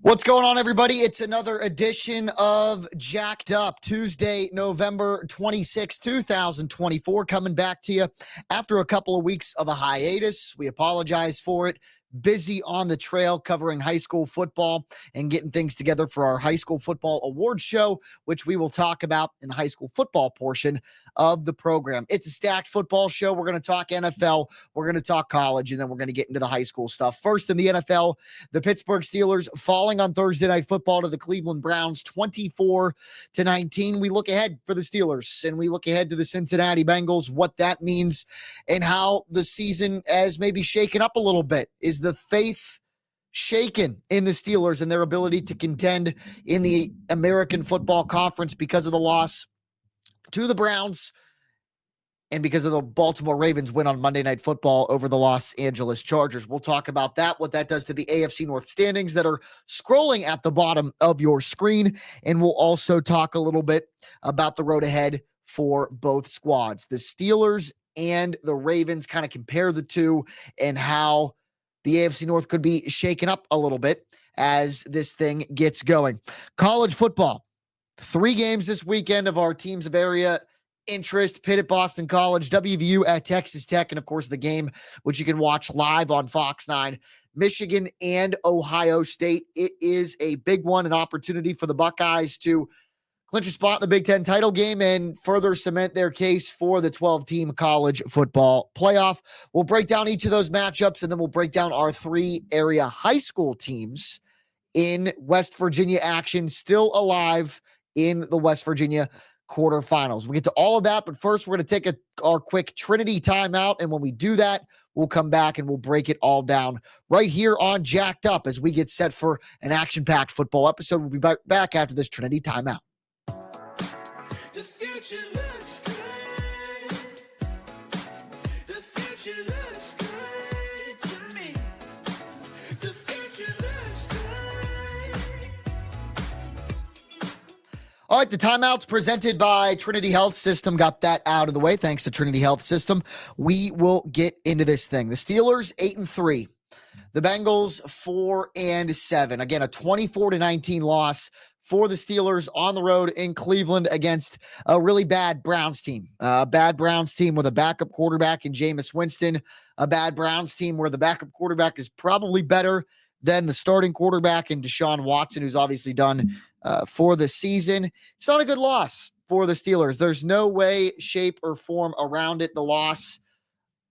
What's going on, everybody? It's another edition of Jacked Up, Tuesday, November 26, 2024, coming back to you after a couple of weeks of a hiatus. We apologize for it. Busy on the trail covering high school football and getting things together for our high school football awards show, which we will talk about in the high school football portion of the program. It's a stacked football show. We're going to talk NFL, we're going to talk college, and then we're going to get into the high school stuff. First in the NFL, the Pittsburgh Steelers falling on Thursday Night Football to the Cleveland Browns 24-19. We look ahead for the Steelers and we look ahead to the Cincinnati Bengals, what that means and how the season has maybe shaken up a little bit. Is the faith shaken in the Steelers and their ability to contend in the American Football Conference because of the loss to the Browns and because of the Baltimore Ravens win on Monday Night Football over the Los Angeles Chargers? We'll talk about that, what that does to the AFC North standings that are scrolling at the bottom of your screen. And we'll also talk a little bit about the road ahead for both squads. The Steelers and the Ravens, kind of compare the two and how the AFC North could be shaken up a little bit as this thing gets going. College football, 3 games this weekend of our teams of area interest: Pitt at Boston College, WVU at Texas Tech, and of course the game which you can watch live on Fox 9, Michigan and Ohio State. It is a big one, an opportunity for the Buckeyes to clinch a spot in the Big Ten title game and further cement their case for the 12-team college football playoff. We'll break down each of those matchups, and then we'll break down our 3 area high school teams in West Virginia action, still alive in the West Virginia quarterfinals. We'll get to all of that, but first we're going to take our quick Trinity timeout, and when we do that, we'll come back and we'll break it all down right here on Jacked Up as we get set for an action-packed football episode. We'll be back after this Trinity timeout. The future looks good. The future looks good to me. The future looks good. All right, the timeout's presented by Trinity Health System. Got that out of the way. Thanks to Trinity Health System. We will get into this thing. The Steelers 8-3. The Bengals 4-7. Again, a 24-19 loss for the Steelers on the road in Cleveland against a really bad Browns team. A bad Browns team with a backup quarterback in Jameis Winston. A bad Browns team where the backup quarterback is probably better than the starting quarterback in Deshaun Watson, who's obviously done for the season. It's not a good loss for the Steelers. There's no way, shape, or form around it. The loss,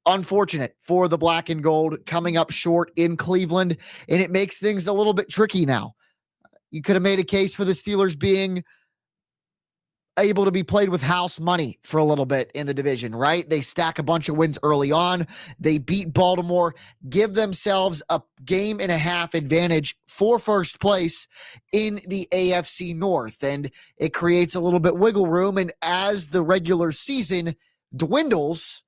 unfortunate for the black and gold, coming up short in Cleveland, and it makes things a little bit tricky now. You could have made a case for the Steelers being able to be played with house money for a little bit in the division, right? They stack a bunch of wins early on. They beat Baltimore, give themselves a game and a half advantage for first place in the AFC North, and it creates a little bit wiggle room. And as the regular season dwindles,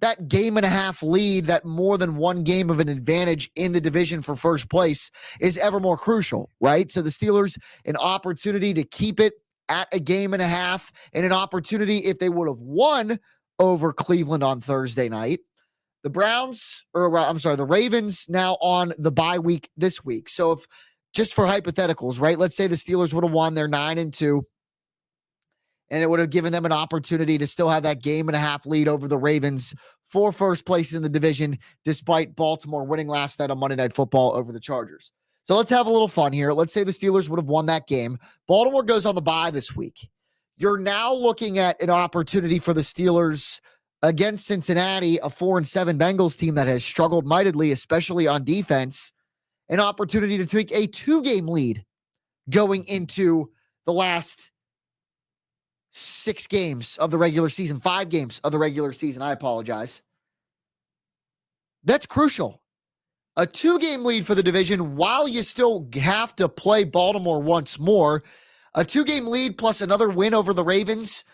that game and a half lead, that more than one game of an advantage in the division for first place, is ever more crucial, right? So the Steelers, an opportunity to keep it at a game and a half, and an opportunity if they would have won over Cleveland on Thursday night. The Ravens now on the bye week this week. So if, just for hypotheticals, right? Let's say the Steelers would have won their 9-2. And it would have given them an opportunity to still have that game and a half lead over the Ravens for first place in the division, despite Baltimore winning last night on Monday Night Football over the Chargers. So let's have a little fun here. Let's say the Steelers would have won that game. Baltimore goes on the bye this week. You're now looking at an opportunity for the Steelers against Cincinnati, a 4-7 Bengals team that has struggled mightily, especially on defense, an opportunity to take a 2-game lead going into the last 6 games of the regular season, 5 games of the regular season. I apologize. That's crucial. A 2-game lead for the division while you still have to play Baltimore once more. A 2-game lead plus another win over the Ravens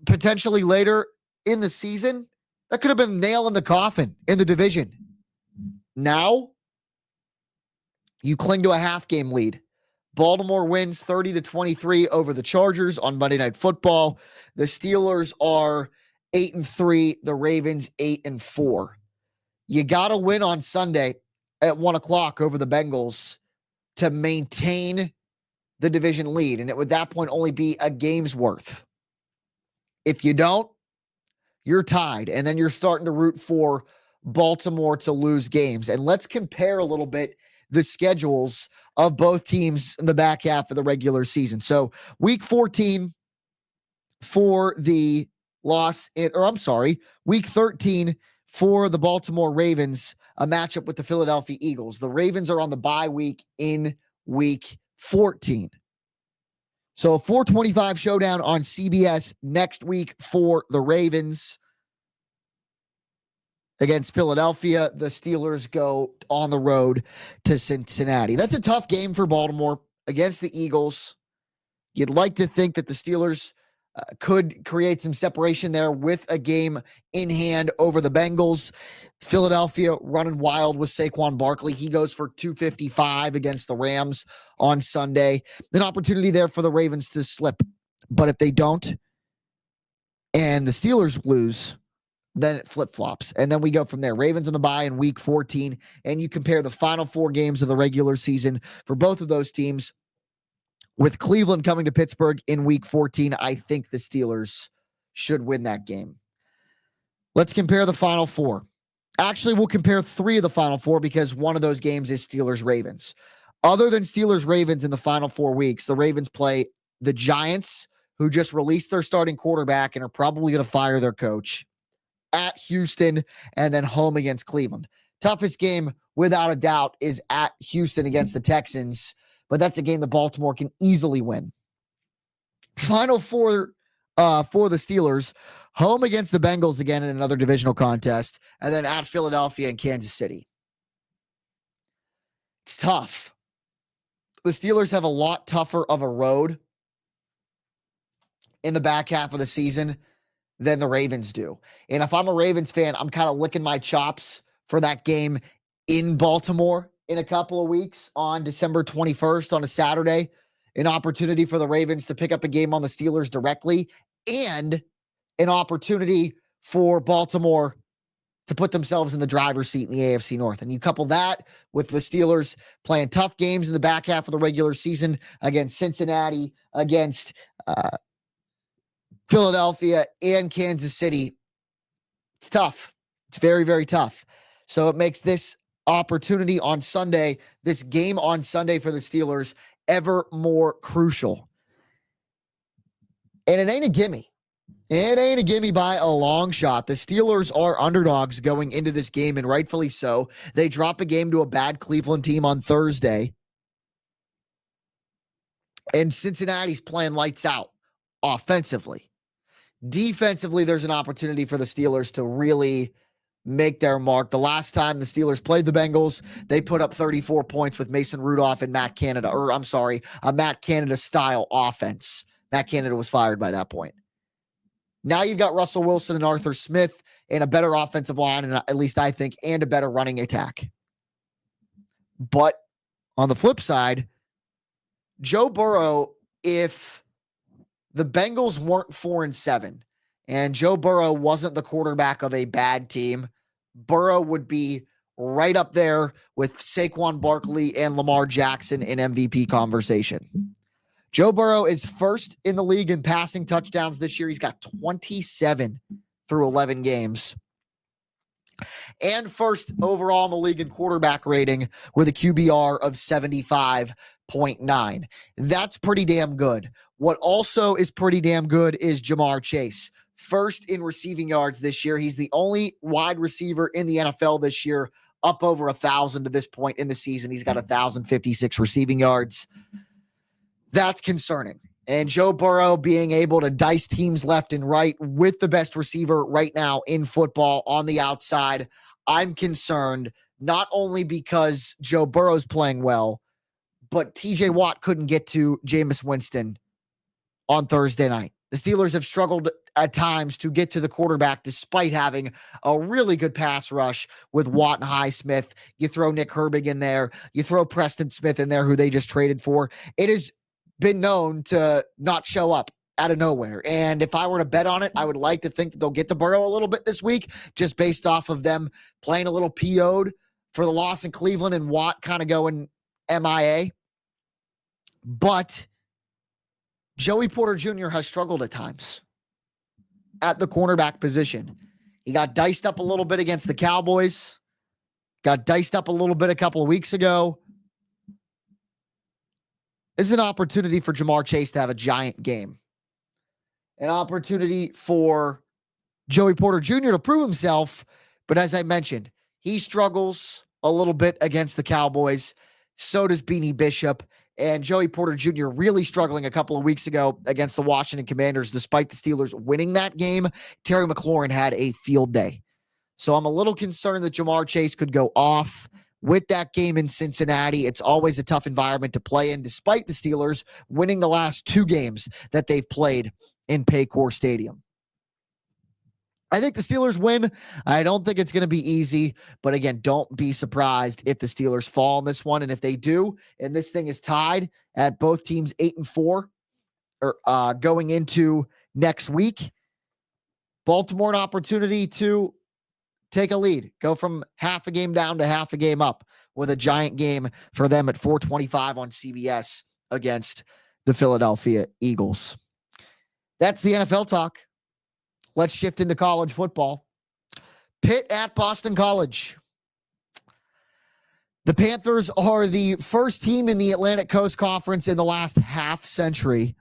potentially later in the season. That could have been nail in the coffin in the division. Now, you cling to a half-game lead. Baltimore wins 30-23 over the Chargers on Monday Night Football. The Steelers are 8-3. The Ravens 8-4. You got to win on Sunday at 1:00 over the Bengals to maintain the division lead, and it would at that point only be a game's worth. If you don't, you're tied, and then you're starting to root for Baltimore to lose games. And let's compare a little bit the schedules of both teams in the back half of the regular season. So week 14 for the week 13 for the Baltimore Ravens, a matchup with the Philadelphia Eagles. The Ravens are on the bye week in week 14. So a 425 showdown on CBS next week for the Ravens against Philadelphia. The Steelers go on the road to Cincinnati. That's a tough game for Baltimore against the Eagles. You'd like to think that the Steelers could create some separation there with a game in hand over the Bengals. Philadelphia running wild with Saquon Barkley. He goes for 255 against the Rams on Sunday. An opportunity there for the Ravens to slip. But if they don't and the Steelers lose, then it flip-flops. And then we go from there. Ravens on the bye in week 14. And you compare the final 4 games of the regular season for both of those teams. With Cleveland coming to Pittsburgh in week 14, I think the Steelers should win that game. Let's compare the final 4. Actually, we'll compare 3 of the final 4 because one of those games is Steelers-Ravens. Other than Steelers-Ravens in the final 4 weeks, the Ravens play the Giants, who just released their starting quarterback and are probably going to fire their coach, at Houston, and then home against Cleveland. Toughest game, without a doubt, is at Houston against the Texans. But that's a game that Baltimore can easily win. Final 4 for the Steelers, home against the Bengals again in another divisional contest, and then at Philadelphia and Kansas City. It's tough. The Steelers have a lot tougher of a road in the back half of the season than the Ravens do. And if I'm a Ravens fan, I'm kind of licking my chops for that game in Baltimore in a couple of weeks on December 21st on a Saturday. An opportunity for the Ravens to pick up a game on the Steelers directly, and an opportunity for Baltimore to put themselves in the driver's seat in the AFC North. And you couple that with the Steelers playing tough games in the back half of the regular season against Cincinnati, against Philadelphia, and Kansas City. It's tough. It's very, very tough. So it makes this opportunity on Sunday, this game on Sunday for the Steelers, ever more crucial. And it ain't a gimme. It ain't a gimme by a long shot. The Steelers are underdogs going into this game, and rightfully so. They drop a game to a bad Cleveland team on Thursday. And Cincinnati's playing lights out offensively. Defensively, there's an opportunity for the Steelers to really make their mark. The last time the Steelers played the Bengals, they put up 34 points with Mason Rudolph and Matt Canada, a Matt Canada style offense. Matt Canada was fired by that point. Now you've got Russell Wilson and Arthur Smith and a better offensive line, and at least I think, and a better running attack. But on the flip side, Joe Burrow, if the Bengals weren't 4-7 and Joe Burrow wasn't the quarterback of a bad team, Burrow would be right up there with Saquon Barkley and Lamar Jackson in MVP conversation. Joe Burrow is first in the league in passing touchdowns this year. He's got 27 through 11 games. And first overall in the league in quarterback rating with a QBR of 75.9. That's pretty damn good. What also is pretty damn good is Jamar Chase. First in receiving yards this year. He's the only wide receiver in the NFL this year up over 1,000 to this point in the season. He's got 1,056 receiving yards. That's concerning. And Joe Burrow being able to dice teams left and right with the best receiver right now in football on the outside, I'm concerned not only because Joe Burrow's playing well, but TJ Watt couldn't get to Jameis Winston on Thursday night. The Steelers have struggled at times to get to the quarterback despite having a really good pass rush with Watt and Highsmith. You throw Nick Herbig in there. You throw Preston Smith in there, who they just traded for. It has been known to not show up out of nowhere. And if I were to bet on it, I would like to think that they'll get to Burrow a little bit this week, just based off of them playing a little PO'd for the loss in Cleveland and Watt kind of going MIA. But Joey Porter Jr. has struggled at times at the cornerback position. He got diced up a little bit against the Cowboys, got diced up a little bit a couple of weeks ago. This is an opportunity for Ja'Marr Chase to have a giant game. An opportunity for Joey Porter Jr. to prove himself. But as I mentioned, he struggles a little bit against the Cowboys. So does Beanie Bishop. And Joey Porter Jr. really struggling a couple of weeks ago against the Washington Commanders. Despite the Steelers winning that game, Terry McLaurin had a field day. So I'm a little concerned that Ja'Marr Chase could go off with that game in Cincinnati. It's always a tough environment to play in, despite the Steelers winning the last 2 games that they've played in Paycor Stadium. I think the Steelers win. I don't think it's going to be easy, but again, don't be surprised if the Steelers fall in this one. And if they do, and this thing is tied at both teams 8-4 or going into next week, Baltimore an opportunity to take a lead, go from half a game down to half a game up with a giant game for them at 4:25 on CBS against the Philadelphia Eagles. That's the NFL talk. Let's shift into college football. Pitt at Boston College. The Panthers are the first team in the Atlantic Coast Conference in the last half century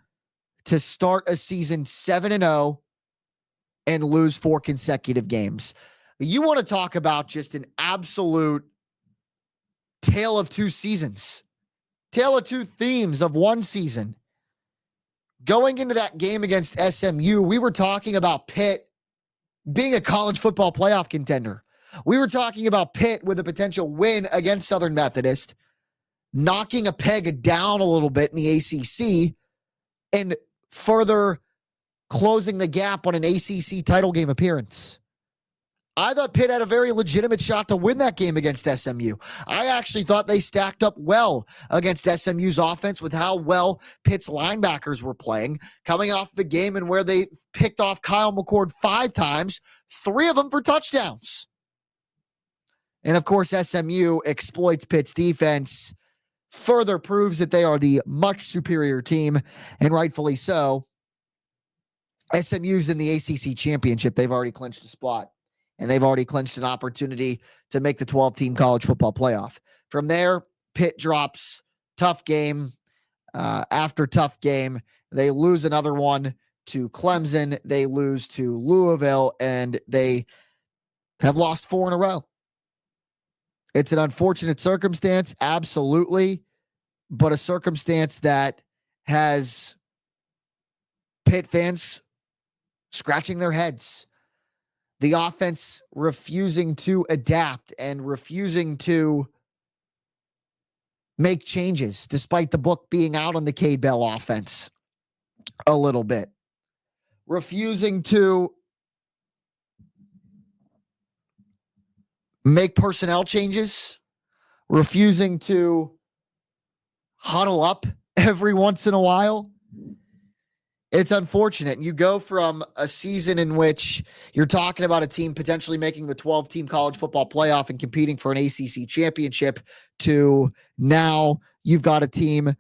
to start a season 7-0 and lose 4 consecutive games. You want to talk about just an absolute tale of 2 seasons, tale of 2 themes of one season. Going into that game against SMU, we were talking about Pitt being a college football playoff contender. We were talking about Pitt with a potential win against Southern Methodist, knocking a peg down a little bit in the ACC, and further closing the gap on an ACC title game appearance. I thought Pitt had a very legitimate shot to win that game against SMU. I actually thought they stacked up well against SMU's offense with how well Pitt's linebackers were playing, coming off the game and where they picked off Kyle McCord 5 times, 3 of them for touchdowns. And of course, SMU exploits Pitt's defense, further proves that they are the much superior team, and rightfully so. SMU's in the ACC championship. They've already clinched a spot. And they've already clinched an opportunity to make the 12-team college football playoff. From there, Pitt drops tough game after tough game. They lose another one to Clemson. They lose to Louisville, and they have lost 4 in a row. It's an unfortunate circumstance, absolutely, but a circumstance that has Pitt fans scratching their heads. The offense refusing to adapt and refusing to make changes, despite the book being out on the Cade Bell offense a little bit. Refusing to make personnel changes. Refusing to huddle up every once in a while. It's unfortunate. You go from a season in which you're talking about a team potentially making the 12-team college football playoff and competing for an ACC championship to now you've got a team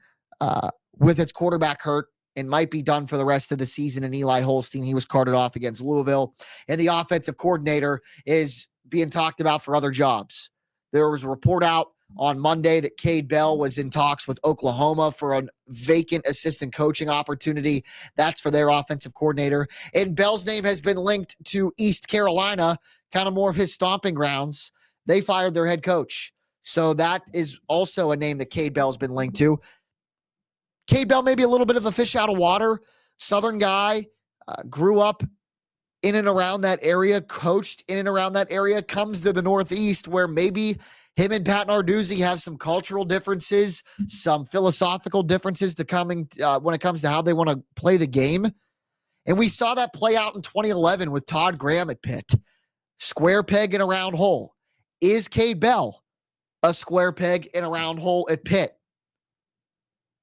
with its quarterback hurt and might be done for the rest of the season. And Eli Holstein, he was carted off against Louisville. And the offensive coordinator is being talked about for other jobs. There was a report out on Monday that Cade Bell was in talks with Oklahoma for a vacant assistant coaching opportunity. That's for their offensive coordinator. And Bell's name has been linked to East Carolina, kind of more of his stomping grounds. They fired their head coach. So that is also a name that Cade Bell's been linked to. Cade Bell may be a little bit of a fish out of water. Southern guy, grew up in and around that area, coached in and around that area, comes to the Northeast where maybe him and Pat Narduzzi have some cultural differences, some philosophical differences to coming when it comes to how they want to play the game. And we saw that play out in 2011 with Todd Graham at Pitt. Square peg in a round hole. Is Cade Bell a square peg in a round hole at Pitt?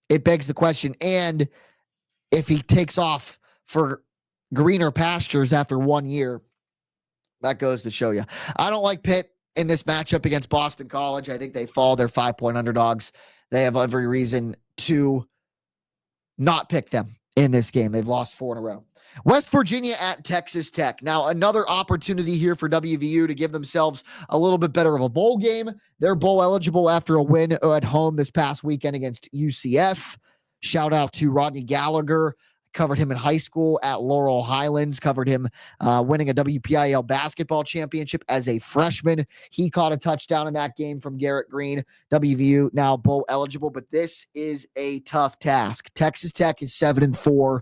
It begs the question. And if he takes off for greener pastures after 1 year, that goes to show you. I don't like Pitt in this matchup against Boston College. I think they fall. They're 5-point underdogs. They have every reason to not pick them in this game. They've lost 4 in a row. West Virginia at Texas Tech. Now, another opportunity here for WVU to give themselves a little bit better of a bowl game. They're bowl eligible after a win at home this past weekend against UCF. Shout out to Rodney Gallagher. Covered him in high school at Laurel Highlands. Covered him winning a WPIL basketball championship as a freshman. He caught a touchdown in that game from Garrett Green. WVU now bowl eligible, but this is a tough task. Texas Tech is 7-4.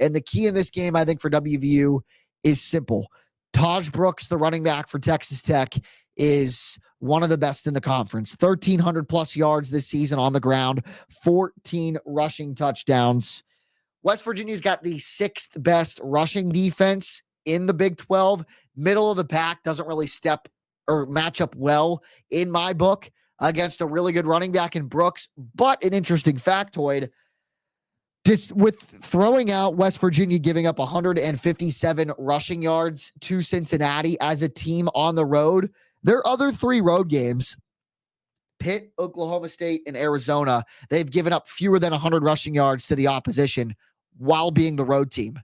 And the key in this game, I think, for WVU is simple. Taj Brooks, the running back for Texas Tech, is one of the best in the conference. 1,300 plus yards this season on the ground, 14 rushing touchdowns. West Virginia's got the 6th best rushing defense in the Big 12. Middle of the pack, doesn't really step or match up well in my book against a really good running back in Brooks. But an interesting factoid, just with throwing out West Virginia giving up 157 rushing yards to Cincinnati as a team on the road, their other 3 road games, Pitt, Oklahoma State, and Arizona, they've given up fewer than 100 rushing yards to the opposition while being the road team.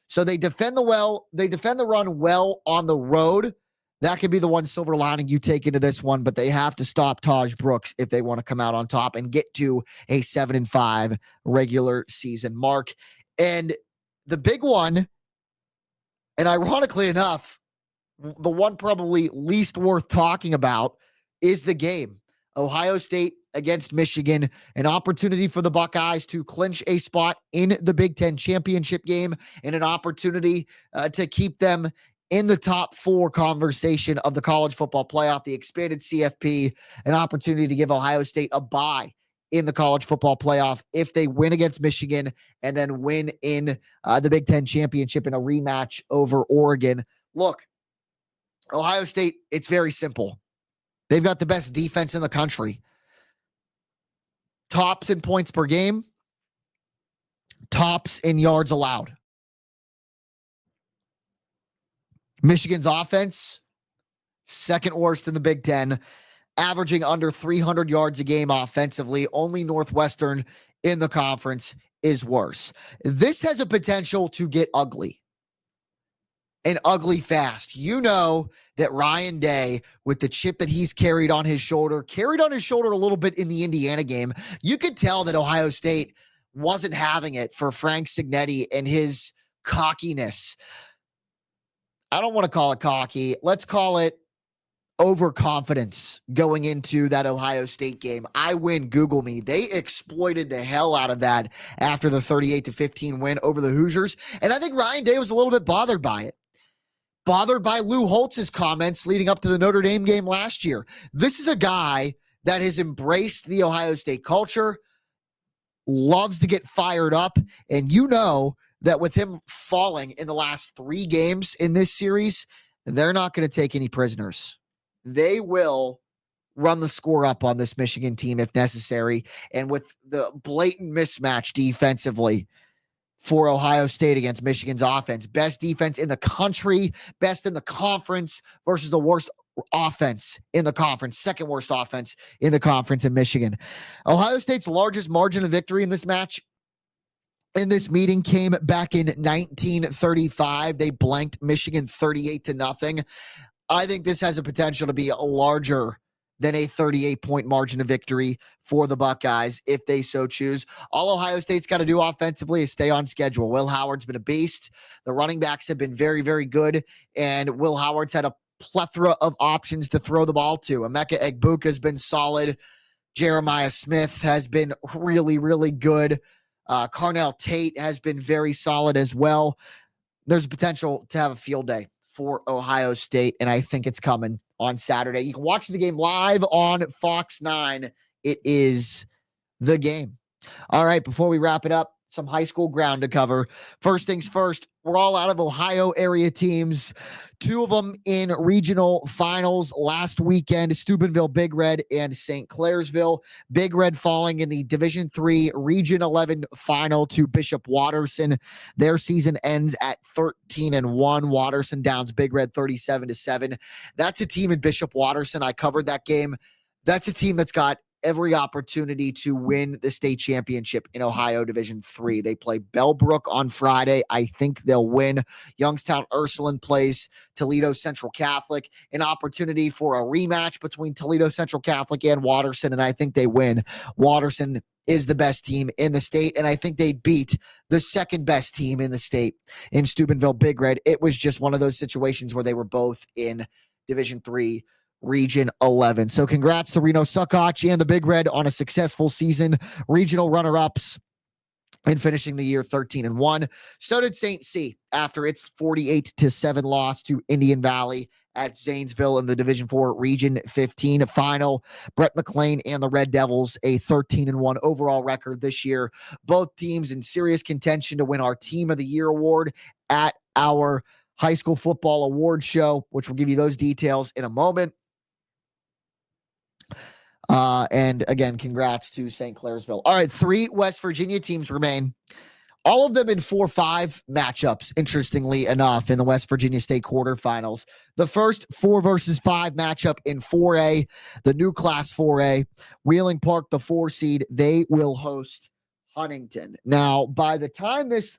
So they defend the run well on the road. That could be the one silver lining you take into this one, but they have to stop Taj Brooks if they want to come out on top and get to a 7-5 regular season mark. And the big one, and ironically enough, the one probably least worth talking about, is the game. Ohio State against Michigan, an opportunity for the Buckeyes to clinch a spot in the Big Ten championship game and an opportunity to keep them in the top 4 conversation of the college football playoff, the expanded CFP, an opportunity to give Ohio State a bye in the college football playoff if they win against Michigan and then win in the Big Ten championship in a rematch over Oregon. Look, Ohio State, it's very simple. They've got the best defense in the country. Tops in points per game, tops in yards allowed. Michigan's offense, 2nd worst in the Big Ten, averaging under 300 yards a game offensively. Only Northwestern in the conference is worse. This has a potential to get ugly, and ugly fast. You know that Ryan Day, with the chip that he's carried on his shoulder a little bit in the Indiana game. You could tell that Ohio State wasn't having it for Frank Cignetti and his cockiness. I don't want to call it cocky. Let's call it overconfidence going into that Ohio State game. I win, Google me. They exploited the hell out of that after the 38-15 win over the Hoosiers. And I think Ryan Day was a little bit bothered by it. Bothered by Lou Holtz's comments leading up to the Notre Dame game last year. This is a guy that has embraced the Ohio State culture, loves to get fired up, and you know that with him falling in the last 3 games in this series, they're not going to take any prisoners. They will run the score up on this Michigan team if necessary, and with the blatant mismatch defensively for Ohio State against Michigan's offense. Best defense in the country, best in the conference versus the worst offense in the conference, 2nd worst offense in the conference in Michigan. Ohio State's largest margin of victory in this match, in this meeting, came back in 1935. They blanked Michigan 38-0. I think this has a potential to be larger than a 38-point margin of victory for the Buckeyes if they so choose. All Ohio State's got to do offensively is stay on schedule. Will Howard's been a beast. The running backs have been very, very good, and Will Howard's had a plethora of options to throw the ball to. Emeka Egbuka has been solid. Jeremiah Smith has been really, really good. Carnell Tate has been very solid as well. There's potential to have a field day for Ohio State, and I think it's coming on Saturday. You can watch the game live on Fox 9. It is the game. All right, before we wrap it up, some high school ground to cover. First things first, we're all out of Ohio area teams. 2 of them in regional finals last weekend, Steubenville Big Red and St. Clairsville. Big Red falling in the Division III Region 11 final to Bishop Watterson. Their season ends at 13-1. Watterson downs Big Red 37-7. That's a team in Bishop Watterson. I covered that game. That's a team that's got every opportunity to win the state championship in Ohio Division III. They play Bellbrook on Friday. I think they'll win. Youngstown Ursuline plays Toledo Central Catholic, an opportunity for a rematch between Toledo Central Catholic and Watterson, and I think they win. Watterson is the best team in the state, and I think they beat the second best team in the state in Steubenville Big Red. It was just one of those situations where they were both in Division III, Region 11. So congrats to Reno Succoch and the Big Red on a successful season. Regional runner-ups and finishing the year 13-1. So did St. C after its 48-7 loss to Indian Valley at Zanesville in the Division IV Region 15 final. Brett McLean and the Red Devils, a 13-1 overall record this year. Both teams in serious contention to win our Team of the Year award at our high school football award show, which will give you those details in a moment. And again, congrats to St. Clairsville. All right, 3 West Virginia teams remain. All of them in 4-5 matchups, interestingly enough, in the West Virginia State quarterfinals. The first 4 versus 5 matchup in 4A, the new Class 4A, Wheeling Park, the 4 seed, they will host Huntington. Now, by the time this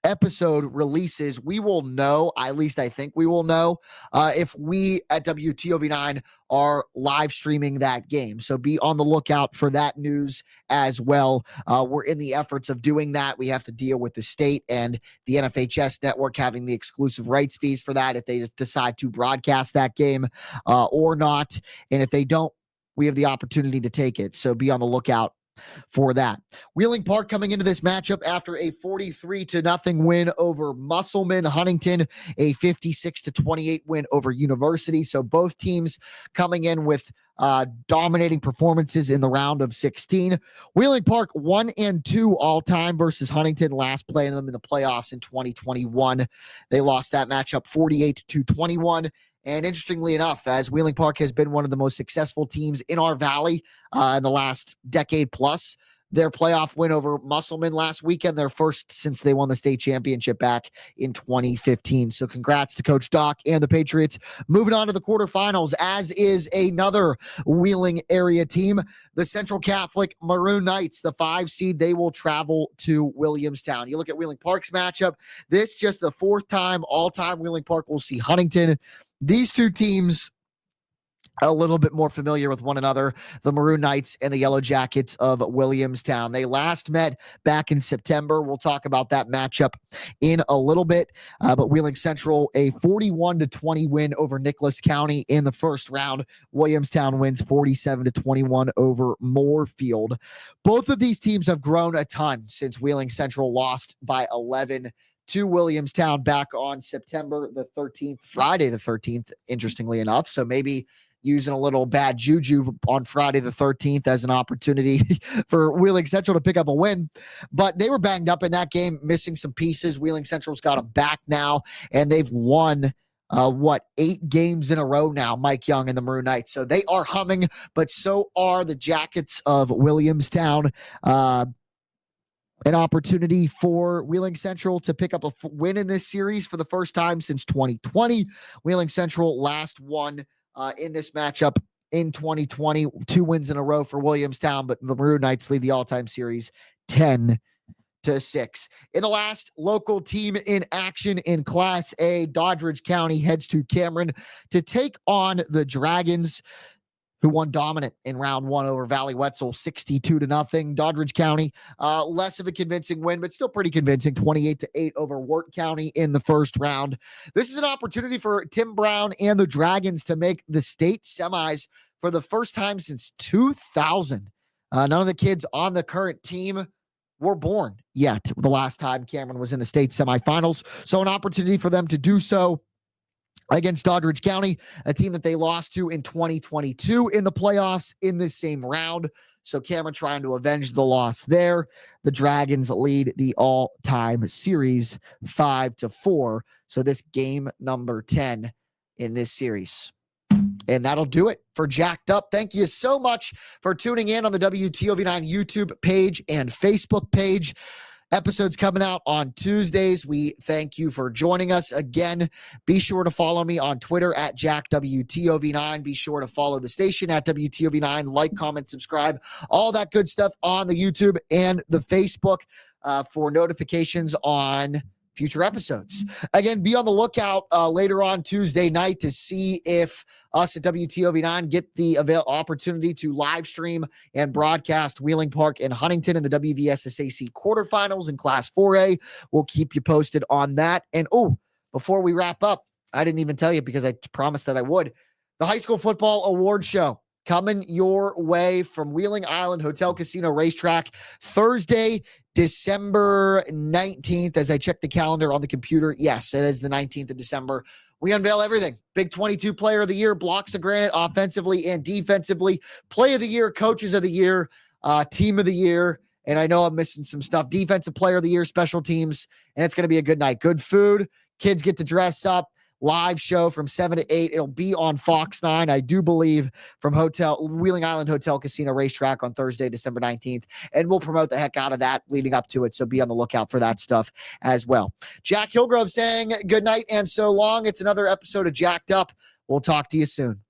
episode releases, we will know, at least I think we will know, if we at WTOV9 are live streaming that game. So be on the lookout for that news as well. We're in the efforts of doing that. We have to deal with the state and the NFHS network having the exclusive rights fees for that if they decide to broadcast that game or not. And if they don't, we have the opportunity to take it. So be on the lookout for that. Wheeling Park coming into this matchup after a 43-0 win over Musselman. Huntington, a 56-28 win over University. So both teams coming in with dominating performances in the round of 16. Wheeling Park 1-2 all-time versus Huntington, last playing them in the playoffs in 2021. They lost that matchup 48-21. And interestingly enough, as Wheeling Park has been one of the most successful teams in our valley in the last decade plus, their playoff win over Musselman last weekend, their first since they won the state championship back in 2015. So congrats to Coach Doc and the Patriots. Moving on to the quarterfinals, as is another Wheeling area team, the Central Catholic Maroon Knights, the 5 seed. They will travel to Williamstown. You look at Wheeling Park's matchup, this just the 4th time all-time Wheeling Park will see Huntington. These two teams a little bit more familiar with one another, the Maroon Knights and the Yellow Jackets of Williamstown. They last met back in September. We'll talk about that matchup in a little bit. But Wheeling Central, a 41-20 win over Nicholas County in the first round. Williamstown wins 47-21 over Moorfield. Both of these teams have grown a ton since Wheeling Central lost by 11 to Williamstown back on September the 13th, Friday the 13th, interestingly enough. So maybe using a little bad juju on Friday the 13th as an opportunity for Wheeling Central to pick up a win. But they were banged up in that game, missing some pieces. Wheeling Central's got them back now, and they've won 8 games in a row now, Mike Young and the Maroon Knights. So they are humming, but so are the Jackets of Williamstown. An opportunity for Wheeling Central to pick up a win in this series for the first time since 2020. Wheeling Central last won in this matchup in 2020. 2 wins in a row for Williamstown, but the Maroon Knights lead the all-time series 10-6. In the last local team in action in Class A, Doddridge County heads to Cameron to take on the Dragons, who won dominant in round 1 over Valley Wetzel, 62-0. Doddridge County, less of a convincing win, but still pretty convincing, 28-8 over Wirt County in the first round. This is an opportunity for Tim Brown and the Dragons to make the state semis for the first time since 2000. None of the kids on the current team were born yet the last time Cameron was in the state semifinals. So an opportunity for them to do so against Doddridge County, a team that they lost to in 2022 in the playoffs in this same round. So Cameron trying to avenge the loss there. The Dragons lead the all-time series 5-4. So this game number 10 in this series. And that'll do it for Jacked Up. Thank you so much for tuning in on the WTOV9 YouTube page and Facebook page. Episodes coming out on Tuesdays. We thank you for joining us again. Be sure to follow me on Twitter at JackWTOV9. Be sure to follow the station at WTOV9. Like, comment, subscribe, all that good stuff on the YouTube and the Facebook for notifications on future episodes. Again, be on the lookout later on Tuesday night to see if us at WTOV9 get the opportunity to live stream and broadcast Wheeling Park and Huntington in the WVSSAC quarterfinals in Class 4A. We'll keep you posted on that. And before we wrap up, I didn't even tell you because I promised that I would. The High School Football Award Show coming your way from Wheeling Island Hotel Casino Racetrack Thursday, December 19th. As I check the calendar on the computer, yes, it is the 19th of December. We unveil everything. Big 22 Player of the Year, blocks of granite, offensively and defensively. Play of the Year, Coaches of the Year, Team of the Year. And I know I'm missing some stuff. Defensive Player of the Year, Special Teams. And it's going to be a good night. Good food. Kids get to dress up. Live show from 7 to 8. It'll be on Fox 9, I do believe, from Wheeling Island Hotel Casino Racetrack on Thursday, December 19th. And we'll promote the heck out of that leading up to it. So be on the lookout for that stuff as well. Jack Hillgrove saying good night and so long. It's another episode of Jacked Up. We'll talk to you soon.